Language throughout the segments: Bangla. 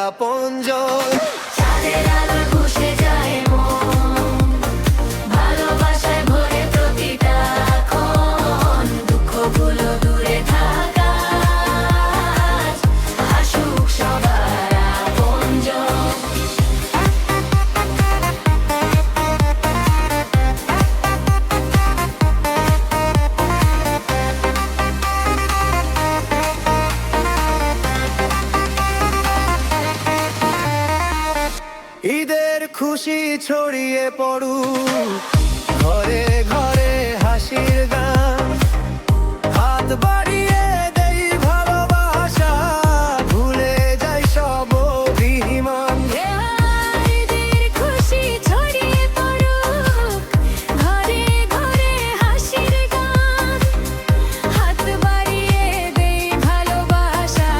আপনজন। চাঁদের আলো বুঝে যায় মন, ভালোবাসায় ভরে প্রতিটা ক্ষণ, দুঃখগুলো দূরে থাকা, হাসুক সবার আপনজন। ঈদের খুশি ছড়িয়ে পড়ুক, ঘরে ঘরে হাসির গান, হাত বাড়িয়ে দেই ভালোবাসা, ভুলে যাই সব অভিমান। ঈদের খুশি ছড়িয়ে পড়ুক, ঘরে ঘরে হাসির গান, হাত বাড়িয়ে দেই ভালোবাসা,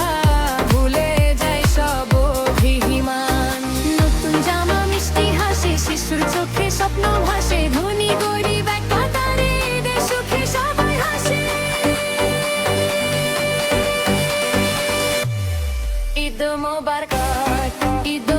ভুলে যাই সব অভিমান। নতুন জামা মিষ্টি হাসি, শিশুর চোখে স্বপ্ন ভাসে, ধনী গরিব এক কাতারে ঈদের সুখে সবাই হাসে। ঈদ মোবারক, ঈদ